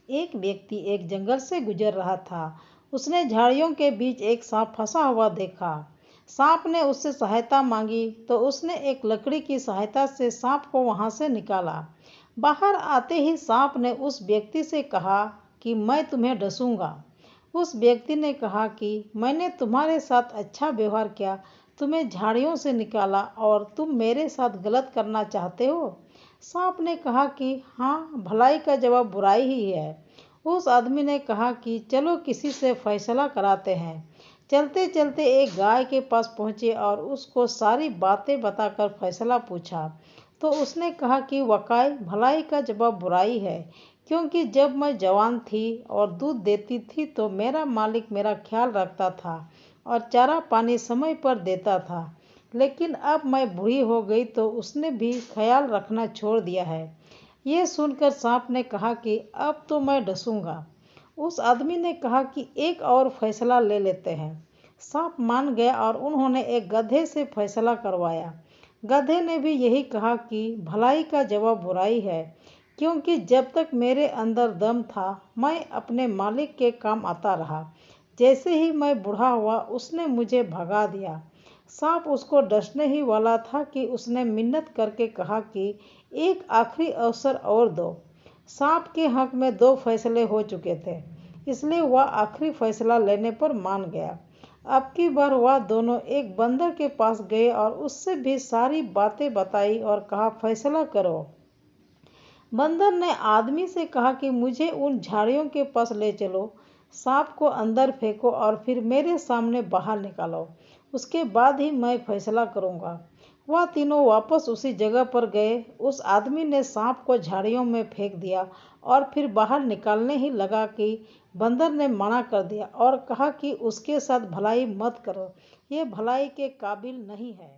एक व्यक्ति एक जंगल से गुजर रहा था। उसने झाड़ियों के बीच एक सांप फंसा हुआ देखा। सांप ने उससे सहायता मांगी तो उसने एक लकड़ी की सहायता से सांप को वहां से निकाला। बाहर आते ही सांप ने उस व्यक्ति से कहा कि मैं तुम्हें डसूंगा। उस व्यक्ति ने कहा कि मैंने तुम्हारे साथ अच्छा व्यवहार किया, तुम्हें झाड़ियों से निकाला और तुम मेरे साथ गलत करना चाहते हो। सांप ने कहा कि हाँ, भलाई का जवाब बुराई ही है। उस आदमी ने कहा कि चलो किसी से फैसला कराते हैं। चलते चलते एक गाय के पास पहुंचे और उसको सारी बातें बताकर फैसला पूछा। तो उसने कहा कि वाकई भलाई का जवाब बुराई है, क्योंकि जब मैं जवान थी और दूध देती थी तो मेरा मालिक मेरा ख्याल रखता था और चारा पानी समय पर देता था। लेकिन अब मैं बूढ़ी हो गई तो उसने भी ख्याल रखना छोड़ दिया है। ये सुनकर सांप ने कहा कि अब तो मैं डसूंगा। उस आदमी ने कहा कि एक और फैसला ले लेते हैं। सांप मान गया और उन्होंने एक गधे से फैसला करवाया। गधे ने भी यही कहा कि भलाई का जवाब बुराई है, क्योंकि जब तक मेरे अंदर दम था मैं अपने मालिक के काम आता रहा। जैसे ही मैं बूढ़ा हुआ उसने मुझे भगा दिया। सांप उसको डसने ही वाला था कि उसने मिन्नत करके कहा कि एक आखिरी अवसर और दो। सांप के हक में दो फैसले हो चुके थे, इसलिए वह आखिरी फैसला लेने पर मान गया। अब की बार वह दोनों एक बंदर के पास गए और उससे भी सारी बातें बताई और कहा, फैसला करो। बंदर ने आदमी से कहा कि मुझे उन झाड़ियों के पास ले चलो, सांप को अंदर फेंको और फिर मेरे सामने बाहर निकालो। उसके बाद ही मैं फैसला करूंगा। वह तीनों वापस उसी जगह पर गए। उस आदमी ने सांप को झाड़ियों में फेंक दिया और फिर बाहर निकालने ही लगा कि बंदर ने मना कर दिया और कहा कि उसके साथ भलाई मत करो, ये भलाई के काबिल नहीं है।